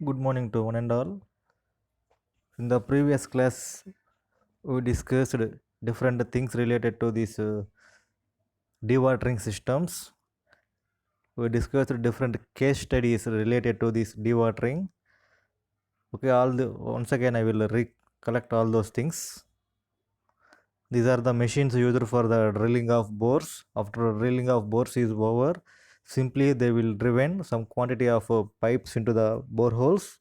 Good morning to one and all. In the previous class, we discussed different things related to these dewatering systems. We discussed different case studies related to this dewatering. Okay, once again I will recollect all those things. These are the machines used for the drilling of bores. After drilling of bores is over, simply they will driven some quantity of pipes into the boreholes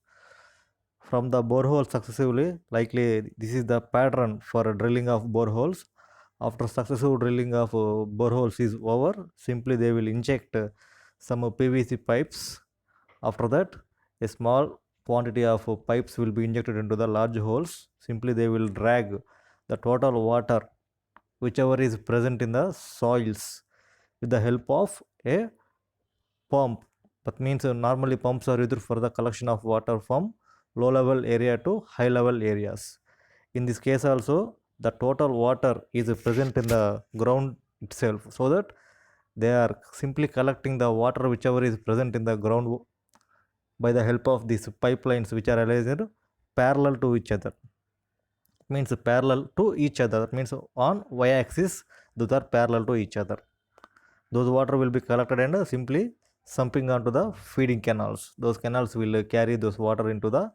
from the borehole successively. Likely this is the pattern for drilling of boreholes. After successive drilling of boreholes is over, simply they will inject some PVC pipes. After that, a small quantity of pipes will be injected into the large holes. Simply they will drag the total water whichever is present in the soils with the help of a pump. That means normally pumps are used for the collection of water from low level area to high level areas. In this case also, the total water is present in the ground itself, so that they are simply collecting the water whichever is present in the ground by the help of these pipelines which are arranged parallel to each other. Means parallel to each other. That means on y axis those are parallel to each other. Those water will be collected and simply sumping onto the feeding canals. Those canals will carry those water into the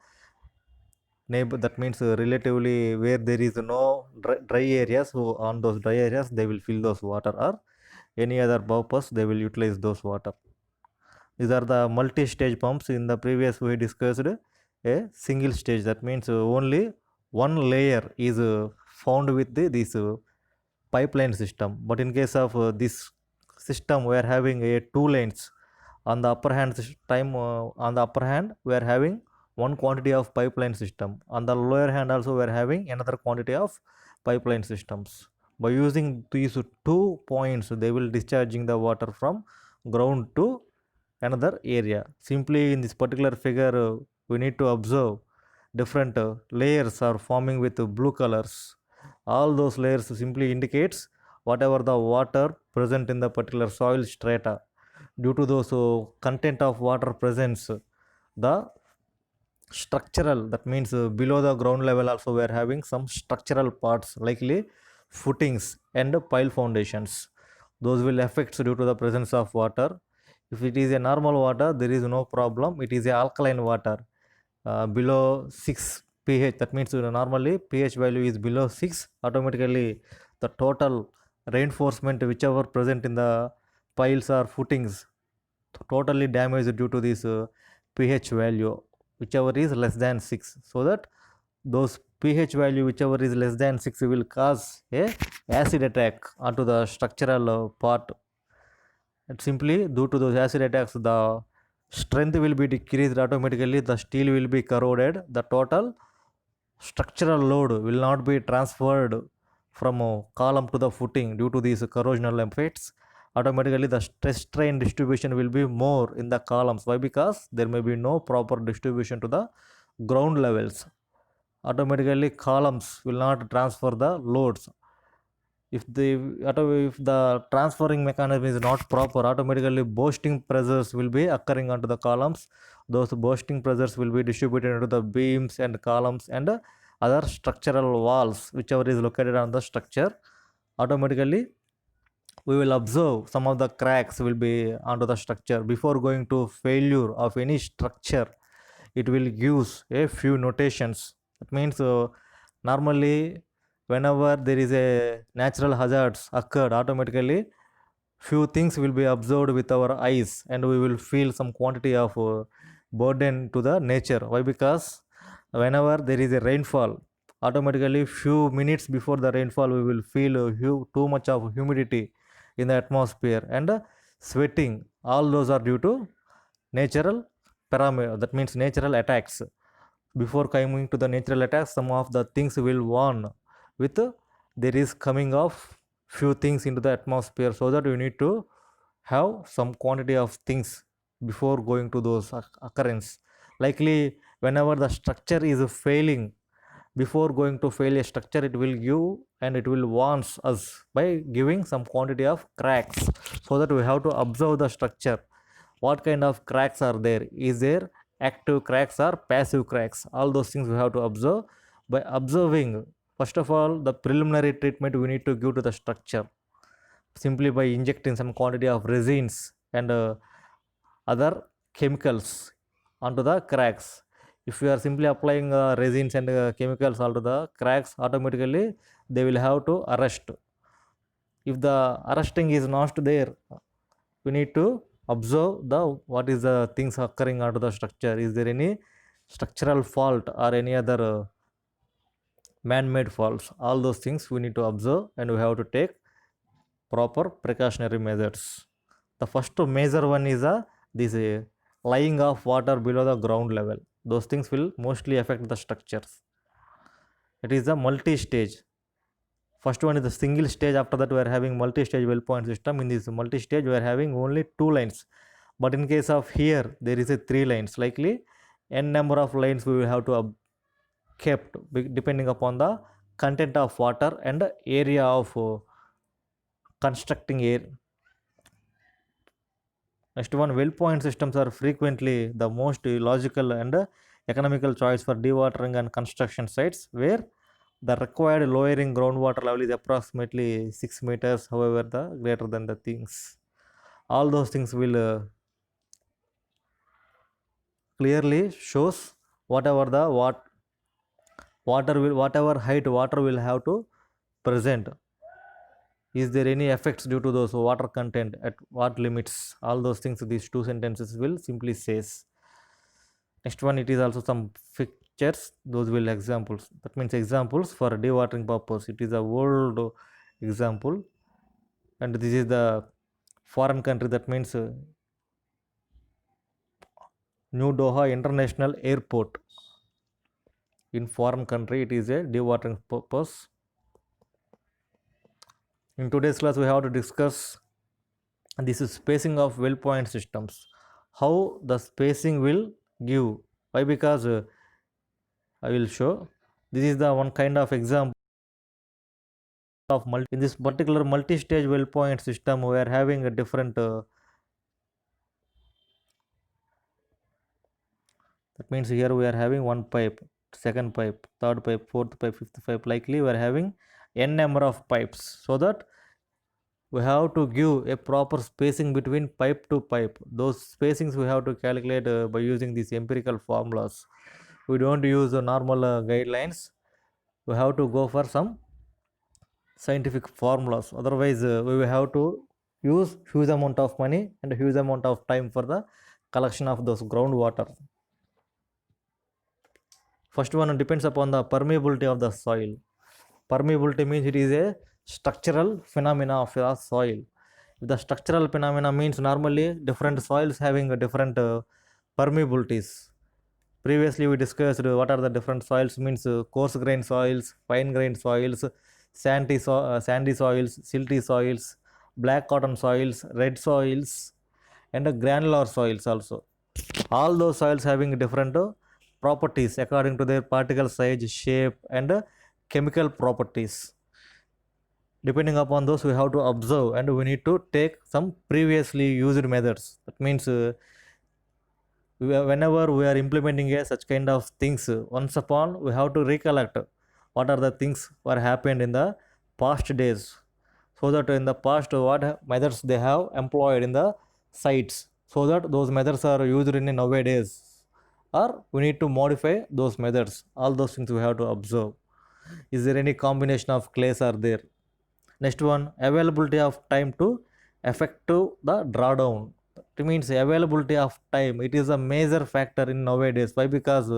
neighbor. That means relatively where there is no dry areas, so on those dry areas they will fill those water, or any other purpose they will utilize those water. These are the multi-stage pumps. In the previous we discussed a single stage. That means only one layer is found with this pipeline system. But in case of this system, we are having a two lanes. On the upper hand on the upper hand, we are having one quantity of pipeline system. On the lower hand, also we are having another quantity of pipeline systems. By using these 2 points, they will discharging the water from ground to another area. Simply in this particular figure, we need to observe different layers are forming with blue colors. All those layers simply indicates whatever the water present in the particular soil strata. Due to those content of water presence, the structural, that means below the ground level also we are having some structural parts, likely footings and pile foundations. Those will affect due to the presence of water. If it is a normal water, there is no problem. It is a alkaline water below 6 pH. That means normally pH value is below 6. Automatically the total reinforcement whichever present in the piles or footings totally damaged due to this pH value whichever is less than 6. So that those pH value whichever is less than 6 will cause a acid attack onto the structural part. And simply due to those acid attacks, the strength will be decreased. Automatically the steel will be corroded. The total structural load will not be transferred from a column to the footing due to these corrosional effects. Automatically the stress strain distribution will be more in the columns. Why? Because there may be no proper distribution to the ground levels. Automatically columns will not transfer the loads. If the transferring mechanism is not proper, automatically bursting pressures will be occurring onto the columns. Those bursting pressures will be distributed into the beams and columns and other structural walls whichever is located on the structure. Automatically we will observe some of the cracks will be onto the structure. Before going to failure of any structure, it will gives a few notations. That means normally whenever there is a natural hazards occurred, automatically few things will be observed with our eyes and we will feel some quantity of burden to the nature. Why? Because whenever there is a rainfall, automatically few minutes before the rainfall we will feel too much of humidity in the atmosphere and sweating. All those are due to natural parameter. That means natural attacks. Before coming to the natural attacks, some of the things will warn with there is coming of few things into the atmosphere, so that you need to have some quantity of things before going to those occurrence. Likely whenever the structure is failing, before going to fail a structure, it will give and it will warns us by giving some quantity of cracks, so that we have to observe the structure. What kind of cracks are there? Is there active cracks or passive cracks. All those things we have to observe. By observing, first of all, the preliminary treatment we need to give to the structure simply by injecting some quantity of resins and other chemicals onto the cracks. If you are simply applying resins and chemicals onto the cracks, automatically they will have to arrest. If the arresting is not there, we need to observe the what is the things occurring onto the structure. Is there any structural fault or any other man-made faults? All those things we need to observe, and we have to take proper precautionary measures. The first major one is this lying of water below the ground level. Those things will mostly affect the structures. It is a multi-stage. First one is the single stage. After that, we are having multi-stage well point system. In this multi-stage, we are having only 2 lines. But in case of here, there is a 3 lines. Likely, n number of lines we will have to kept depending upon the content of water and area of constructing air. Next one, well point systems are frequently the most logical and economical choice for dewatering and construction sites where the required lowering groundwater level is approximately 6 meters, however the greater than the things. All those things will clearly shows whatever the whatever height water will have to present. Is there any effects due to those water content at what limits? All those things these 2 sentences will simply says. Next one, it is also some pictures. Those will examples. That means examples for dewatering purpose. It is a world example, and this is the foreign country. That means New Doha International Airport. In foreign country, it is a dewatering purpose. In today's class, we have to discuss this is spacing of well point systems. How the spacing will give. Why? Because I will show. This is the one kind of example of in this particular multi-stage well point system. We are having a different. That means here we are having one pipe, second pipe, third pipe, fourth pipe, fifth pipe. Likely we are having n number of pipes, so that we have to give a proper spacing between pipe to pipe. Those spacings we have to calculate by using these empirical formulas. We don't use normal guidelines. We have to go for some scientific formulas. Otherwise, we will have to use huge amount of money and huge amount of time for the collection of those groundwater. First one depends upon the permeability of the soil. Permeability means it is a structural phenomena of the soil. If the structural phenomena means normally different soils having a different permeabilities. Previously we discussed what are the different soils means coarse grain soils, fine grain soils, sandy soils, silty soils, black cotton soils, red soils, and granular soils also. All those soils having different properties according to their particle size, shape, and chemical properties. Depending upon those, we have to observe, and we need to take some previously used methods. That means whenever we are implementing such kind of things, once upon we have to recollect what are the things were happened in the past days, so that in the past what methods they have employed in the sites, so that those methods are used in nowadays, or we need to modify those methods. All those things we have to observe. Is there any combination of clays are there? Next one, availability of time to effective the drawdown. It means availability of time. It is a major factor in nowadays. Why? Because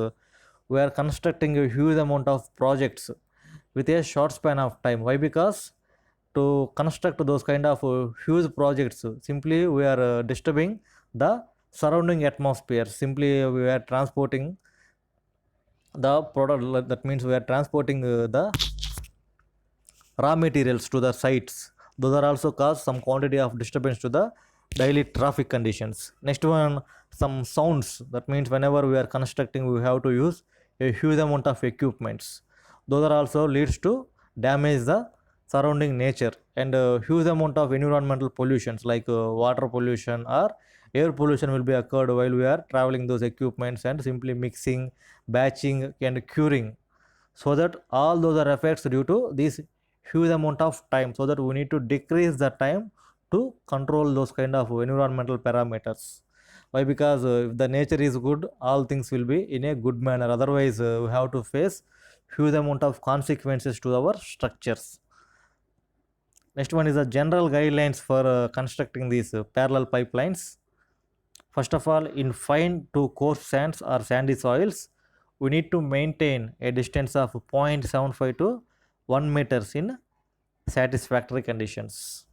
we are constructing a huge amount of projects with a short span of time. Why? Because to construct those kind of huge projects, simply we are disturbing the surrounding atmosphere. Simply we are transporting the product. That means we are transporting the raw materials to the sites. Those are also cause some quantity of disturbance to the daily traffic conditions. Next one, some sounds. That means whenever we are constructing, we have to use a huge amount of equipments. Those are also leads to damage the surrounding nature, and huge amount of environmental pollutions like water pollution or Air pollution will be occurred while we are traveling those equipments and simply mixing, batching and curing. So that all those are effects due to this huge amount of time, so that we need to decrease the time to control those kind of environmental parameters. Why? Because if the nature is good, all things will be in a good manner. Otherwise we have to face huge amount of consequences to our structures. Next one is the general guidelines for constructing these parallel pipelines. First of all, in fine to coarse sands or sandy soils, we need to maintain a distance of 0.75 to 1 meters in satisfactory conditions.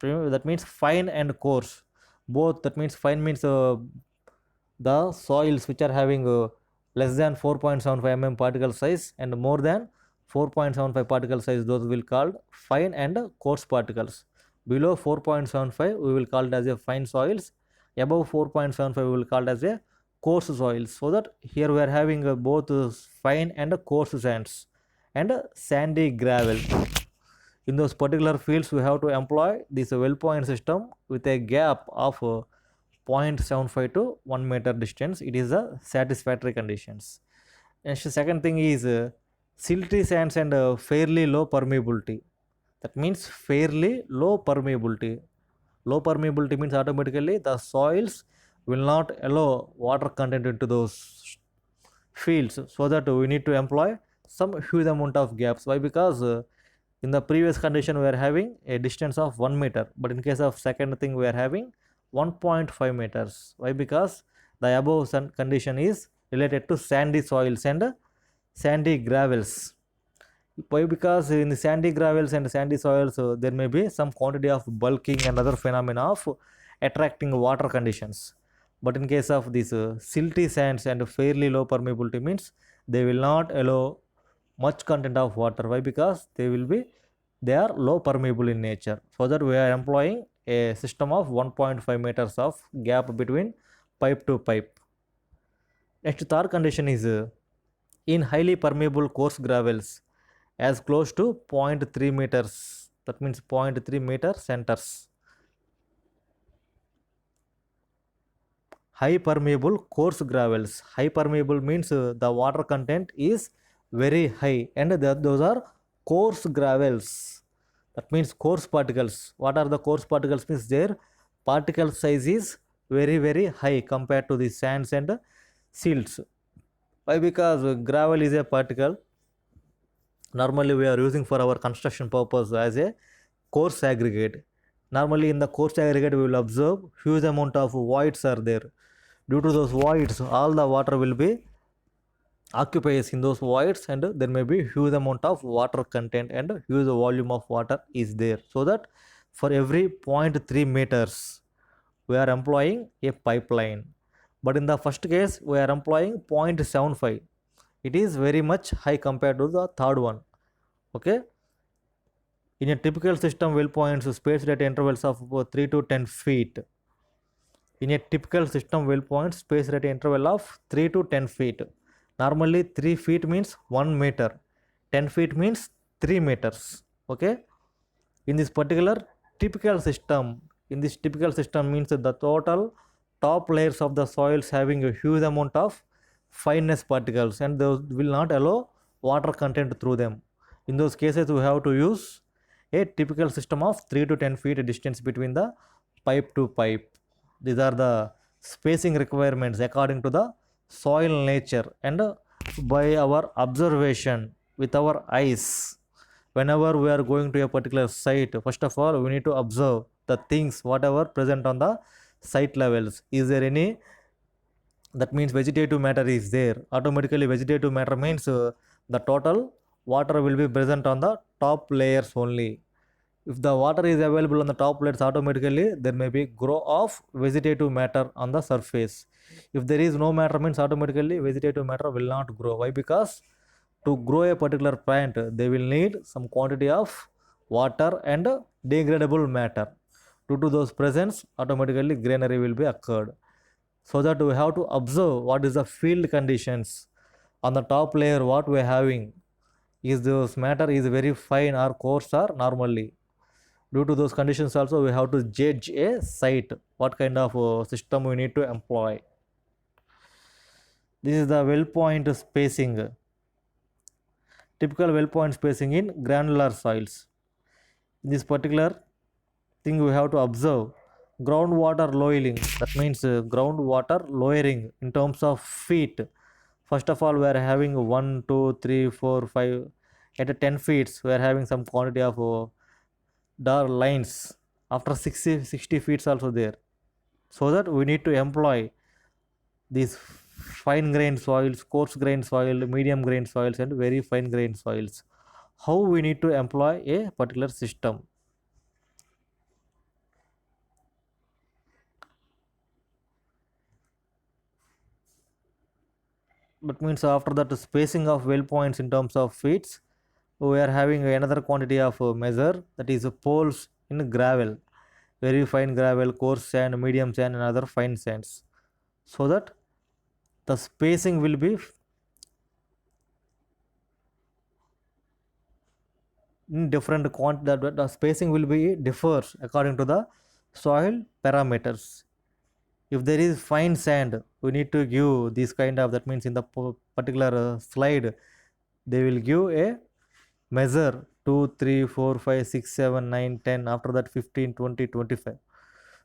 That means fine and coarse. Both, that means fine means the soils which are having less than 4.75 mm particle size and more than 4.75 particle size, those will called fine and coarse particles. Below 4.75 we will call it as a fine soils, above 4.75 we will call it as a coarse soils. So that here we are having both fine and coarse sands and sandy gravel. In those particular fields we have to employ this well point system with a gap of 0.75 to 1 meter distance. It is a satisfactory conditions. Next, second thing is silty sands and fairly low permeability. That means fairly low permeability. Low permeability means automatically the soils will not allow water content into those fields, so that we need to employ some huge amount of gaps. Why? Because in the previous condition we are having a distance of 1 meter, but in case of second thing we are having 1.5 meters. Why? Because the above condition is related to sandy soils and sandy gravels. Why? Because in the sandy gravels and sandy soils there may be some quantity of bulking and other phenomena of attracting water conditions. But in case of these silty sands and fairly low permeability means they will not allow much content of water. Why? Because they are low permeable in nature. So that we are employing a system of 1.5 meters of gap between pipe to pipe. Next, third condition is in highly permeable coarse gravels as close to 0.3 meters. That means 0.3 meter centers. High permeable coarse gravels. High permeable means the water content is very high, and those are coarse gravels. That means coarse particles. What are the coarse particles? Means their particle size is very high compared to the sands and silts. Why? Because gravel is a particle normally we are using for our construction purpose as a coarse aggregate. Normally in the coarse aggregate we will observe huge amount of voids are there. Due to those voids all the water will be occupies in those voids, and there may be huge amount of water content and huge volume of water is there. So that for every 0.3 meters we are employing a pipeline, but in the first case we are employing 0.75. It is very much high compared to the third one. Okay, in a typical system well points spaced at intervals of 3 to 10 feet. In a typical system well points spaced at interval of 3 to 10 feet. Normally 3 feet means 1 meter, 10 feet means 3 meters. Okay, in this particular typical system, in this typical system means the total top layers of the soils having a huge amount of fineness particles, and those will not allow water content through them. In those cases we have to use a typical system of 3 to 10 feet distance between the pipe to pipe. These are the spacing requirements according to the soil nature and by our observation with our eyes. Whenever we are going to a particular site, first of all we need to observe the things whatever present on the site levels. Is there any, that means vegetative matter is there, automatically vegetative matter means the total water will be present on the top layers only. If the water is available on the top layers, automatically there may be grow of vegetative matter on the surface. If there is no matter means automatically vegetative matter will not grow. Why? Because to grow a particular plant they will need some quantity of water and degradable matter. Due to those presence automatically greenery will be occurred. So that we have to observe what is the field conditions on the top layer, what we are having, is this matter is very fine or coarse or normally. Due to those conditions also we have to judge a site, what kind of system we need to employ. This is the well point spacing. Typical well point spacing in granular soils. In this particular thing we have to observe groundwater lowering, that means groundwater lowering in terms of feet. First of all we are having 1 2 3 4 5, at a 10 feet we are having some quantity of dark lines. After 60 feet also there, so that we need to employ these fine grained soils, coarse grained soil, medium grained soils and very fine grained soils. How we need to employ a particular system. That means after that spacing of well points in terms of feet, we are having another quantity of measure, that is poles in gravel, very fine gravel, coarse sand, medium sand and other fine sands, so that the spacing will be in different the spacing will be differs according to the soil parameters. If there is fine sand, we need to give this kind of, that means in the particular slide they will give a measure 2 3 4 5 6 7 9 10, after that 15 20 25,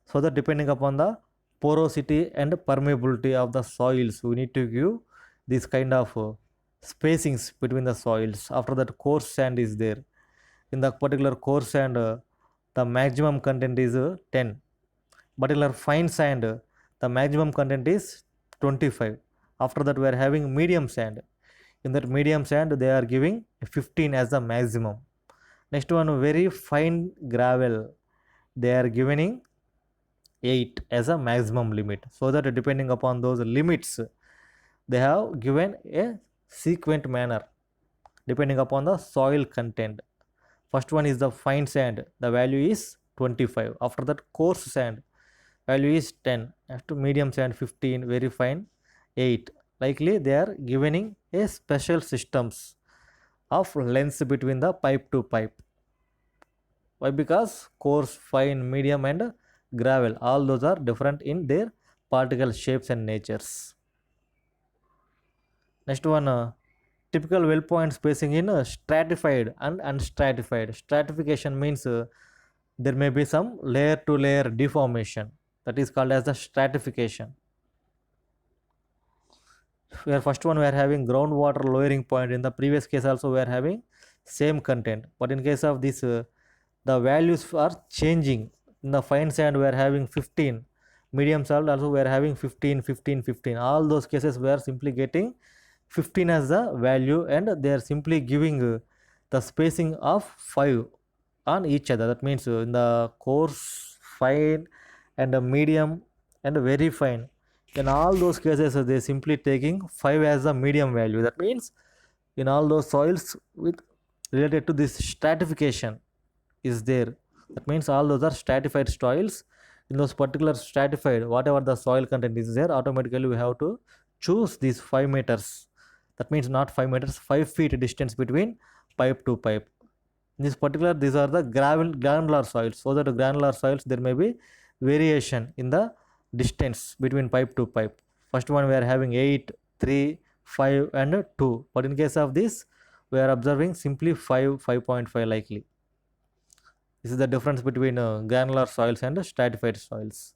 so that depending upon the porosity and permeability of the soils we need to give this kind of spacings between the soils. After that coarse sand is there, in the particular coarse sand the maximum content is 10, particular fine sand the maximum content is 25. After that we are having medium sand, in that medium sand they are giving 15 as the maximum. Next one very fine gravel, they are giving 8 as a maximum limit, so that depending upon those limits they have given a sequent manner depending upon the soil content. First one is the fine sand, the value is 25. After that coarse sand value is 10. After medium sand 15, very fine 8. Likely they are giving a special systems of lengths between the pipe to pipe. Why? Because coarse, fine, medium and gravel, all those are different in their particle shapes and natures. Next one, typical well point spacing in stratified and unstratified. Stratification means there may be some layer to layer deformation, that is called as the stratification. Where first one we are having groundwater lowering point, in the previous case also we are having same content, but in case of this the values are changing. In the fine sand we are having 15, medium salt also we are having 15 15 15, all those cases we are simply getting 15 as the value and they are simply giving the spacing of 5 on each other. That means in the coarse, fine and medium and very fine, in all those cases they simply taking 5 as the medium value. That means in all those soils with related to this stratification is there, that means all those are stratified soils. In those particular stratified, whatever the soil content is there, automatically we have to choose these 5 meters, that means not 5 meters, 5 feet distance between pipe to pipe. In this particular, these are the granular soils, so that granular soils there may be variation in the distance between pipe to pipe. First one we are having 8 3 5 and 2, but in case of this we are observing simply 5 5.5 likely. This is the difference between granular soils and stratified soils.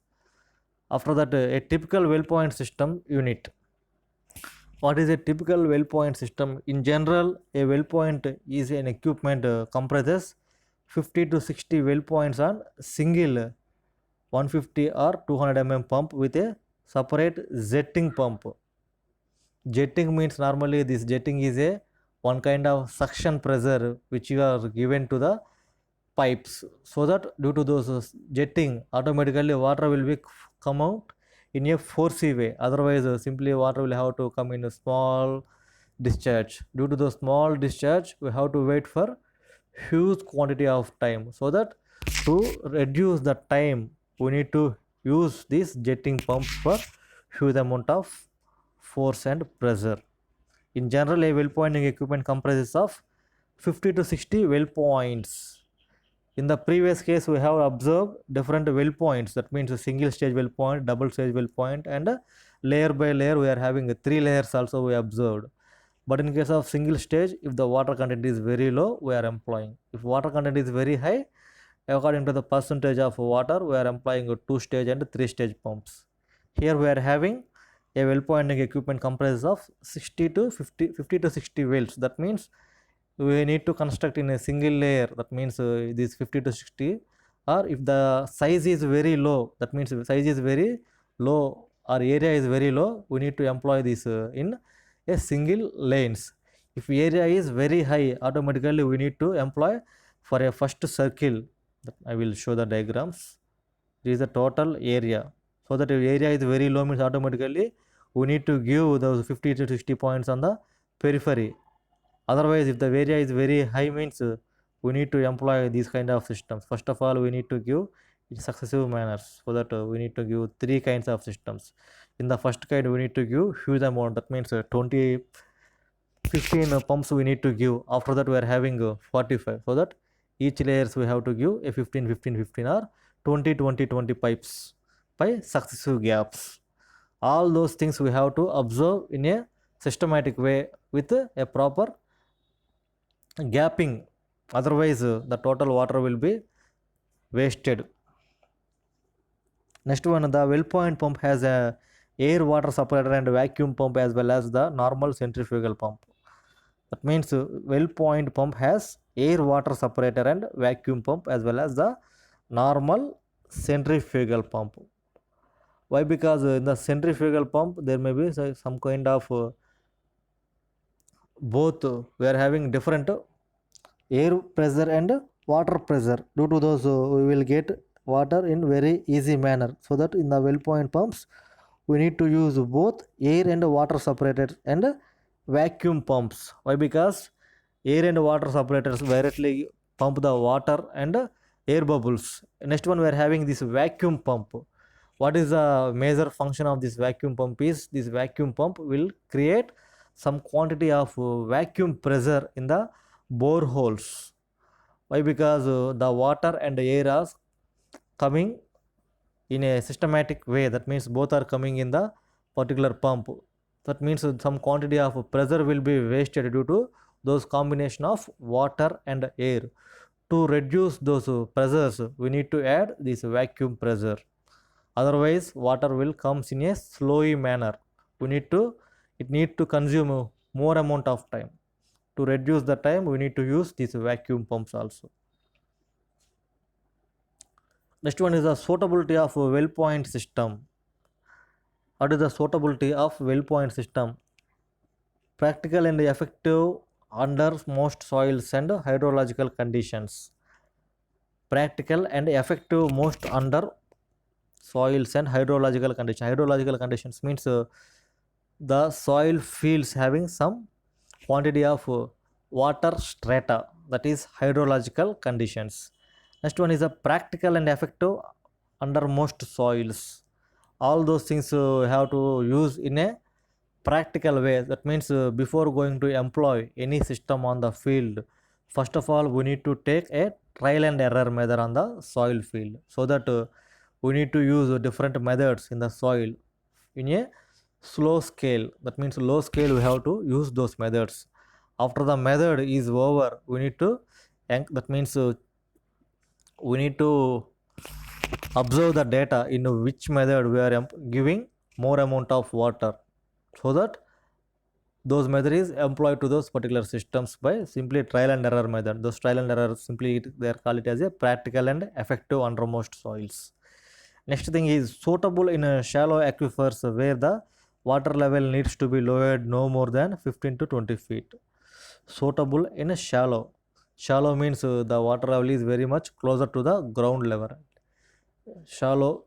After that, a typical well point system unit. What is a typical well point system? In general, a well point is an equipment comprises 50 to 60 well points on single 150 or 200 mm pump with a separate jetting pump. Jetting means normally this jetting is a one kind of suction pressure which you are given to the pipes, so that due to those jetting automatically water will be come out in a forcey way, otherwise simply water will have to come in a small discharge. Due to the small discharge we have to wait for huge quantity of time, so that to reduce the time we need to use this jetting pumps for huge amount of force and pressure. In general, a well pointing equipment comprises of 50 to 60 well points. In the previous case, we have observed different well points. That means a single stage well point, double stage well point, and layer by layer we are having 3 layers also we observed. But in case of single stage, if the water content is very low, we are employing. If water content is very high, according to the percentage of water, we are employing 2 stage and 3 stage pumps. Here we are having a well pointing equipment comprises of 60 to 50 to 60 wells. That means we need to construct in a single layer. That means this 50 to 60, or if the size is very low, that means if size is very low or area is very low, we need to employ this in a single lanes. If area is very high, automatically we need to employ for a first circle. I will show the diagrams. This is the total area. So that if area is very low means automatically we need to give those 50 to 60 points on the periphery. Otherwise, if the area is very high means we need to employ these kind of systems. First of all, we need to give in successive manners. So that we need to give 3 kinds of systems. In the first kind, we need to give huge amount. That means 15 pumps we need to give. After that, we are having 45. So that each layers we have to give a 15, 15, 15 or 20, 20, 20 pipes by successive gaps. All those things we have to observe in a systematic way with a proper gapping. Otherwise, the total water will be wasted. Next one, the well point pump has a air water separator and vacuum pump as well as the normal centrifugal pump. That means well point pump has air water separator and vacuum pump as well as the normal centrifugal pump. Why? Because in the centrifugal pump there may be some kind of both we are having different air pressure and water pressure. Due to those we will get water in very easy manner. So that in the well point pumps we need to use both air and water separators and vacuum pumps. Why? Because air and water separators directly pump the water and air bubbles. Next one, we are having this vacuum pump. What is the major function of this vacuum pump is this vacuum pump will create some quantity of vacuum pressure in the boreholes. Why? Because the water and air are coming in a systematic way. That means both are coming in the particular pump. That means some quantity of pressure will be wasted due to those combination of water and air. To reduce those pressures, we need to add this vacuum pressure. Otherwise, water will comes in a slowy manner. It need to consume more amount of time. To reduce the time, we need to use these vacuum pumps also. Next one is the suitability of a well point system. What is the suitability of well point system? Practical and effective under most soils and hydrological conditions. Practical and effective most under soils and hydrological conditions. Hydrological conditions means the soil fields having some quantity of water strata, that is hydrological conditions. Next one is a practical and effective under most soils. All those things have to use in a practical way. That means before going to employ any system on the field, first of all we need to take a trial and error method on the soil field. So that we need to use different methods in the soil in a slow scale. That means low scale we have to use those methods. After the method is over, we need to, that means we need to observe the data in which method we are giving more amount of water, so that those method is employed to those particular systems by simply trial and error method. Those trial and error simply they are called it as a practical and effective under most soils. Next thing is suitable in a shallow aquifers where the water level needs to be lowered no more than 15 to 20 feet. Suitable in a shallow. Shallow means the water level is very much closer to the ground level. Shallow,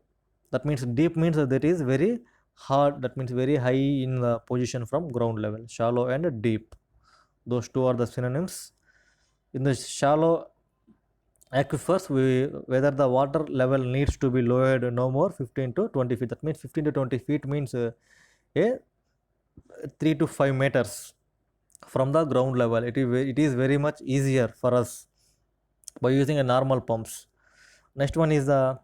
that means deep means that is very hard, that means very high in the position from ground level. Shallow and deep, those two are the synonyms. In the shallow aquifers, whether the water level needs to be lowered no more 15 to 20 feet. That means 15 to 20 feet means a 3 to 5 meters from the ground level. It is very much easier for us by using a normal pumps. Next one is the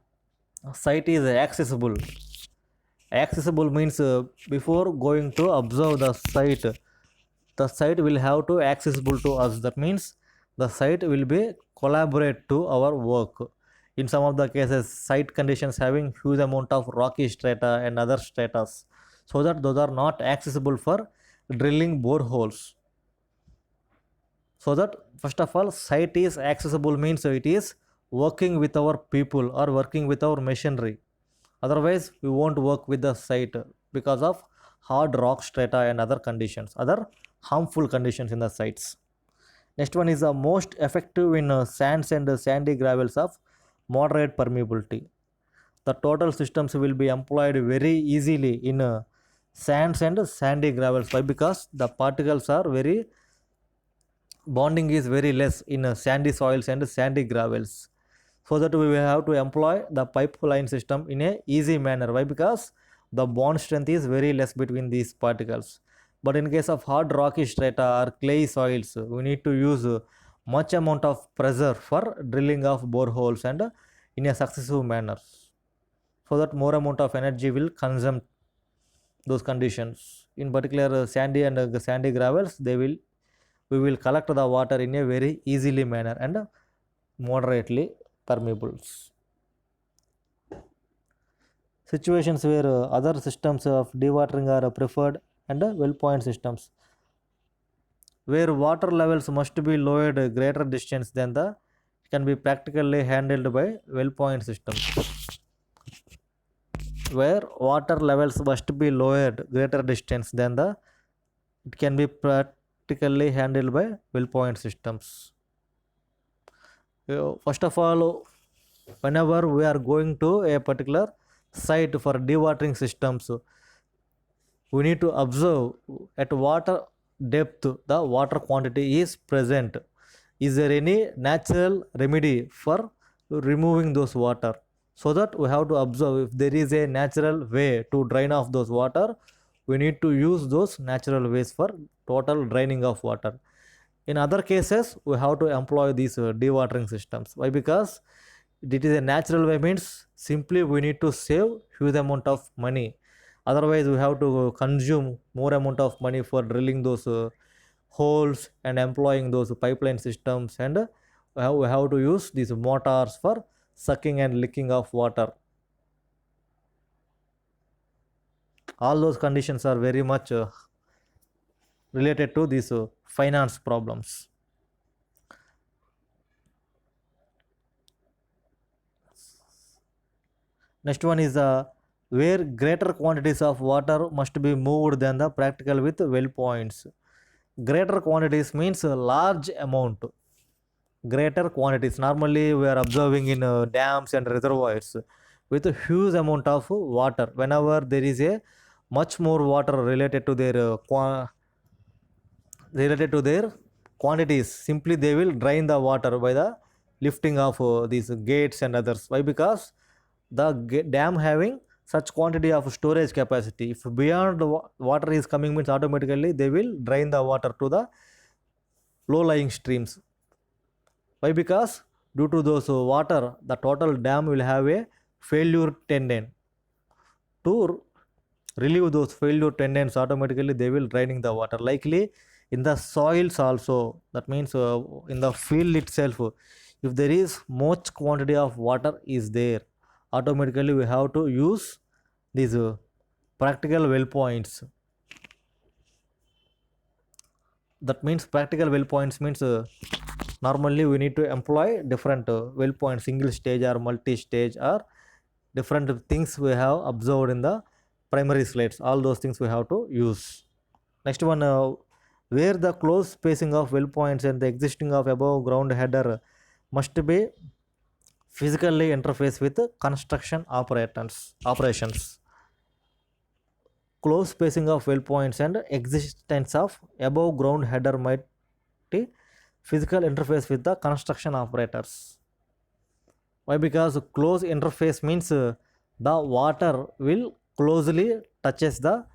site is accessible. Accessible means before going to observe the site will have to accessible to us. That means the site will be collaborate to our work. In some of the cases, site conditions having huge amount of rocky strata and other stratas, so that those are not accessible for drilling boreholes. So that first of all, site is accessible means it is working with our people or working with our machinery. Otherwise, we won't work with the site because of hard rock strata and other conditions, other harmful conditions in the sites. Next one is the most effective in sands and sandy gravels of moderate permeability. The total systems will be employed very easily in sands and sandy gravels. Why? Because the particles are very bonding is very less in sandy soils and sandy gravels, so that we will have to employ the pipeline system in a easy manner. Why? Because the bond strength is very less between these particles. But in case of hard rocky strata or clay soils, we need to use much amount of pressure for drilling of boreholes and in a successive manner, so that more amount of energy will consume those conditions. In particular sandy and sandy gravels, they will we will collect the water in a very easily manner and moderately permeables. Situations where other systems of dewatering are preferred and well point systems, where water levels must be lowered a greater distance than the can be practically handled by well point systems. Where water levels must be lowered greater distance than the it can be practically handled by well point systems. First of all, whenever we are going to a particular site for dewatering systems, we need to observe at what depth the water quantity is present. Is there any natural remedy for removing those water? So that we have to observe if there is a natural way to drain off those water, we need to use those natural ways for total draining of water. In other cases, we have to employ these dewatering systems. Why? Because it is a natural way means simply we need to save huge amount of money. Otherwise, we have to consume more amount of money for drilling those holes and employing those pipeline systems, and we have to use these motors for sucking and licking of water. All those conditions are very much related to these finance problems. Next one is where greater quantities of water must be moved than the practical with well points. Greater quantities means a large amount. Greater quantities normally we are observing in dams and reservoirs with a huge amount of water. Whenever there is a much more water related to their quantities, simply they will drain the water by the lifting of these gates and others. Why? Because the dam having such quantity of storage capacity. If beyond the water is coming means automatically they will drain the water to the low lying streams. Why? Because due to those water, the total dam will have a failure tendon. To relieve those failure tendons, automatically they will draining the water. Likely in the soils also, that means in the field itself, if there is much quantity of water is there, automatically we have to use these practical well points. That means practical well points means normally we need to employ different well points, single stage or multi stage, or different things we have observed in the primary slides. All those things we have to use. Next one, where the close spacing of well points and the existing of above ground header must be physically interface with construction operations. Close spacing of well points and existence of above ground header might be physical interface with the construction operators. Why? Because close interface means the water will closely touches the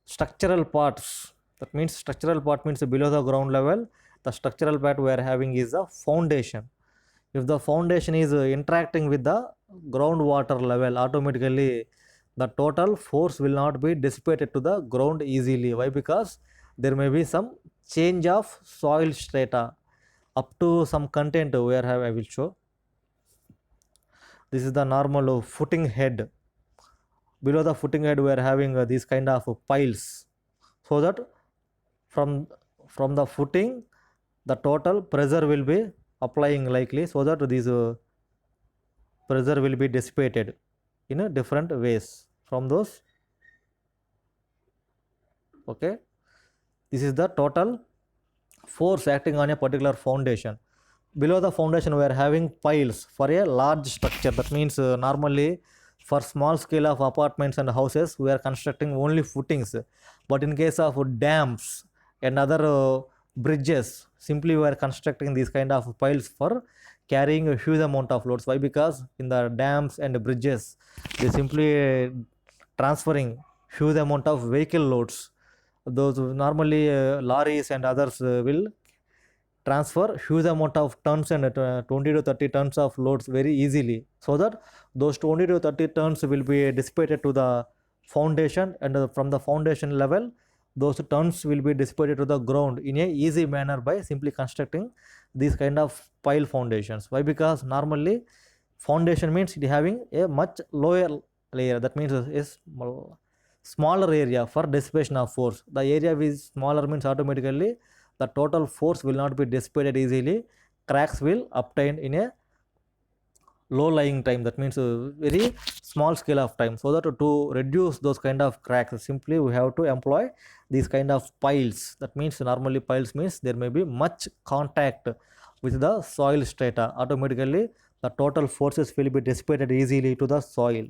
structural parts. That means structural part means below the ground level. The structural part we are having is the foundation. If the foundation is interacting with the groundwater level, automatically the total force will not be dissipated to the ground easily. Why? Because there may be some change of soil strata up to some content where I will show. This is the normal footing head. Below the footing head we are having these kind of piles, so that from the footing the total pressure will be applying likely, so that this pressure will be dissipated in a different ways from those. Okay, this is the total force acting on a particular foundation. Below the foundation we are having piles for a large structure. That means normally for small scale of apartments and houses we are constructing only footings, but in case of dams and other bridges, simply we are constructing these kind of piles for carrying a huge amount of loads. Why? Because in the dams and bridges they simply transferring huge amount of vehicle loads. Those normally lorries and others will transfer huge amount of tons and 20 to 30 tons of loads very easily, so that those 20 to 30 tons will be dissipated to the foundation, and from the foundation level those tons will be dissipated to the ground in a easy manner by simply constructing these kind of pile foundations. Why? Because normally foundation means it having a much lower layer, that means is smaller area for dissipation of force. The area is smaller means automatically the total force will not be dissipated easily. Cracks will obtain in a low lying time, that means a very small scale of time. So that to reduce those kind of cracks, simply we have to employ these kind of piles. That means normally piles means there may be much contact with the soil strata. Automatically the total forces will be dissipated easily to the soil.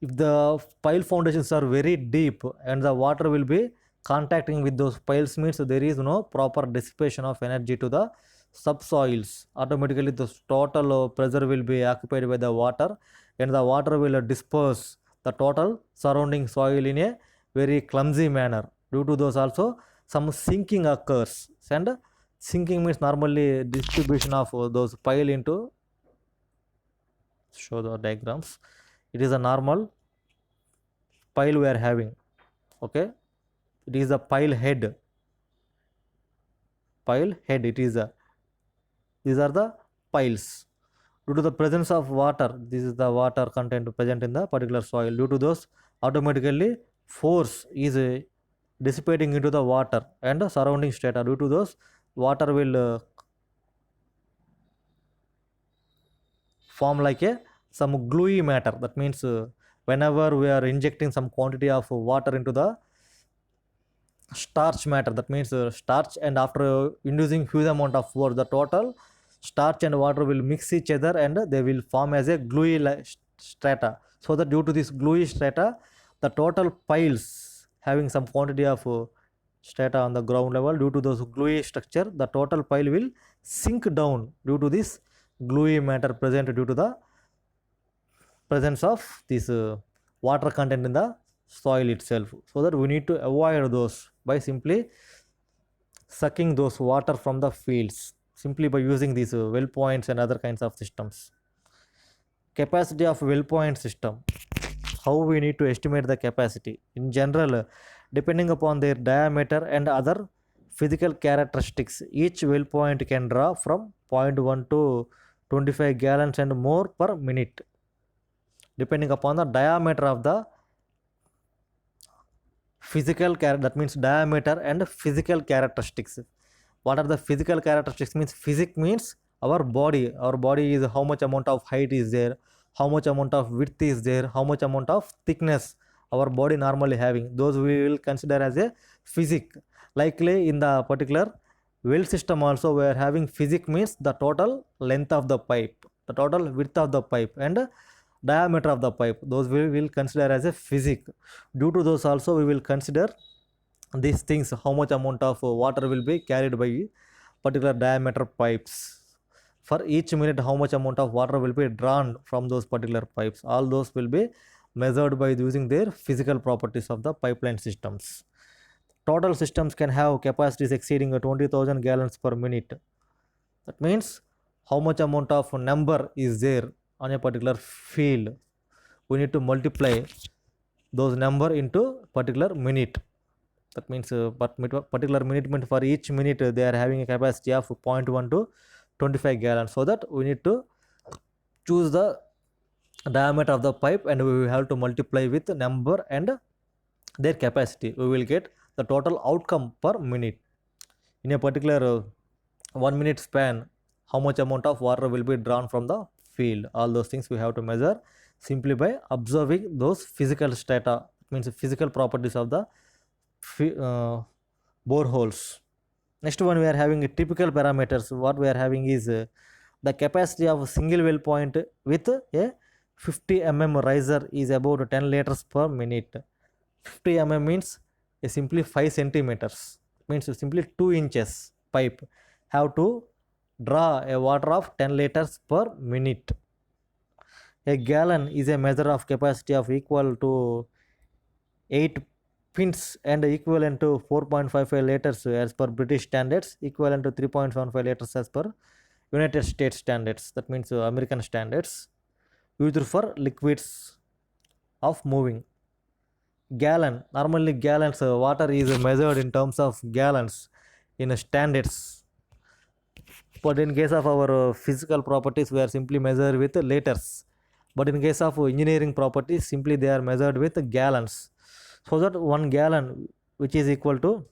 If the pile foundations are very deep and the water will be contacting with those piles, means there is no proper dissipation of energy to the subsoils. Automatically the total pressure will be occupied by the water, and the water will disperse the total surrounding soil in a very clumsy manner. Due to those also some sinking occurs, and sinking means normally distribution of those pile into, show the diagrams. It is a normal pile we are having. Okay, it is a pile head. It is a, these are the piles. Due to the presence of water, this is the water content present in the particular soil. Due to those, automatically force is dissipating into the water and surrounding strata. Due to those, water will form like a some gluey matter. That means whenever we are injecting some quantity of water into the starch matter, that means starch, and after inducing huge amount of force, the total starch and water will mix each other and they will form as a gluey strata. So that due to this gluey strata, the total piles having some quantity of strata on the ground level, due to those gluey structure, the total pile will sink down due to this gluey matter present due to the presence of this water content in the soil itself. So that we need to avoid those by simply sucking those water from the fields, simply by using these well points and other kinds of systems. Capacity of well point system. How we need to estimate the capacity? In general, depending upon their diameter and other physical characteristics, each well point can draw from 0.1 to 25 gallons and more per minute, depending upon the diameter of the physical that means diameter and physical characteristics. What are the physical characteristics? Means physics means our body is how much amount of height is there, how much amount of width is there, how much amount of thickness our body normally having. Those we will consider as a physics. Likely in the particular well system also we are having physics means the total length of the pipe, the total width of the pipe, and diameter of the pipe. Those we will consider as a physics. Due to those also we will consider these things, how much amount of water will be carried by particular diameter pipes. For each minute how much amount of water will be drawn from those particular pipes. All those will be measured by using their physical properties of the pipeline systems. total systems can have capacities exceeding 20,000 gallons per minute. That means how much amount of number is there on a particular field. We need to multiply those number into particular minute. That means particular minute means for each minute they are having a capacity of 0.1 to 25 gallons. So that we need to choose the diameter of the pipe and we will have to multiply with number and their capacity. We will get the total outcome per minute. In a particular 1 minute span, how much amount of water will be drawn from the field. All those things we have to measure simply by observing those physical strata, means physical properties of the boreholes. Next one, we are having a typical parameters. What we are having is the capacity of a single well point with a 50 mm riser is about 10 liters per minute. 50 mm means simply 5 centimeters, means simply 2 inches pipe have to draw a water of 10 liters per minute. A gallon is a measure of capacity of equal to 8 pints and equivalent to 4.55 liters as per British standards, equivalent to 3.75 liters as per United States standards. That means American standards, used for liquids of moving. Gallon, normally gallons, water is measured in terms of gallons in standards, but in case of our physical properties we are simply measured with liters, but in case of engineering properties simply they are measured with gallons. So that 1 gallon which is equal to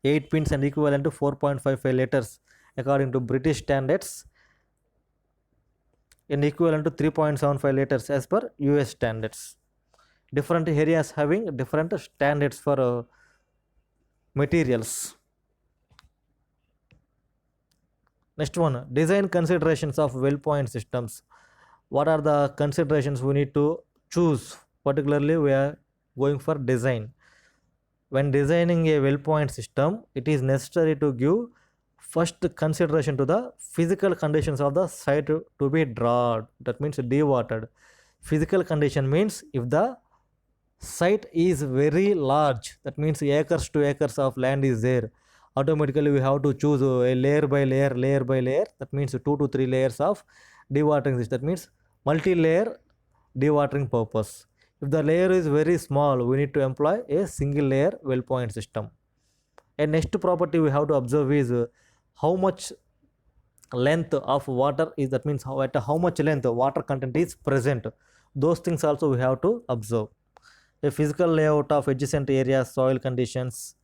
8 pints and equivalent to 4.55 liters according to British standards and equivalent to 3.75 liters as per US standards. Different areas having different standards for materials. Next one, design considerations of well point systems. What are the considerations we need to choose? Particularly we are going for design. When designing a well point system, it is necessary to give first consideration to the physical conditions of the site to be drawn. That means dewatered. Physical condition means if the site is very large, that means acres to acres of land is there, automatically we have to choose a layer by layer. That means 2 to 3 layers of dewatering system. That means multi-layer dewatering purpose. If the layer is very small, we need to employ a single layer well point system. And next property we have to observe is how much length of water is, that means at how much length water content is present. Those things also we have to observe. A physical layout of adjacent areas, soil conditions.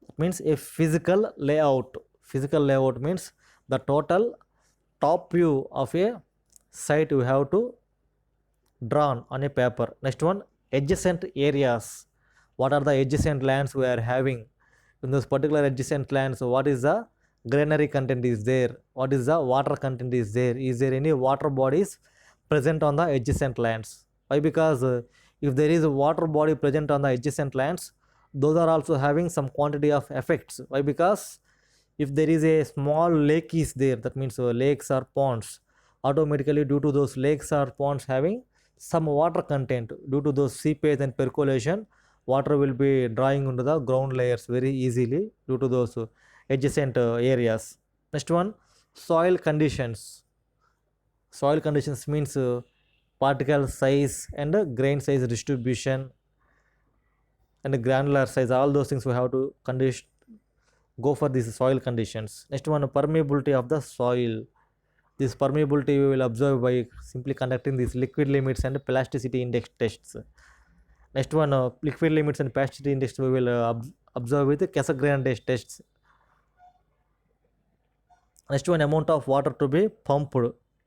That means a physical layout. Physical layout means the total top view of a site we have to drawn on a paper. Next one, adjacent areas. What are the adjacent lands we are having? In those particular adjacent lands, what is the granary content is there? What is the water content is there? Is there any water bodies present on the adjacent lands? Why? Because if there is a water body present on the adjacent lands, those are also having some quantity of effects. Why? Because if there is a small lake is there, that means lakes or ponds, automatically due to those lakes or ponds having some water content, due to those seepage and percolation, water will be drawing into the ground layers very easily due to those adjacent areas. Next one, soil conditions. Soil conditions means particle size and grain size distribution and granular size. All those things we have to go for these soil conditions. Next one, permeability of the soil. This permeability we will observe by simply conducting these liquid limits and plasticity index tests. Next one, liquid limits and plasticity index we will observe with Cassegrain tests. Next one, amount of water to be pumped,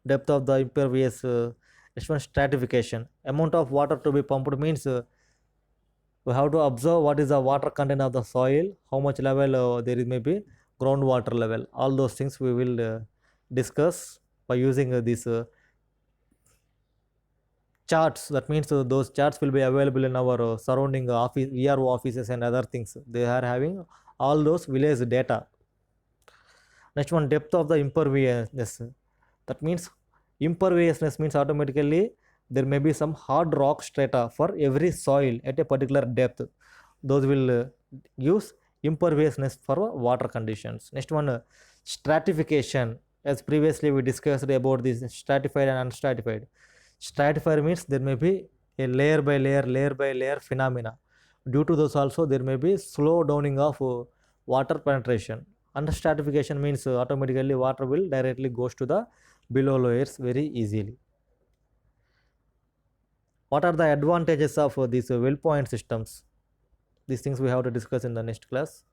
depth of the impervious. Next one, stratification. Amount of water to be pumped means we have to observe what is the water content of the soil, how much level there is maybe groundwater level. All those things we will discuss by using these charts. That means those charts will be available in our surrounding office, VRO offices and other things. They are having all those village data. Next one, depth of the imperviousness. That means imperviousness means automatically there may be some hard rock strata for every soil at a particular depth. Those will use imperviousness for water conditions. Next one, stratification. As previously we discussed about this stratified and unstratified. Stratified means there may be a layer by layer phenomena. Due to those also there may be slow downing of water penetration. Under stratification means automatically water will directly goes to the below layers very easily. What are the advantages of these well point systems? These things we have to discuss in the next class.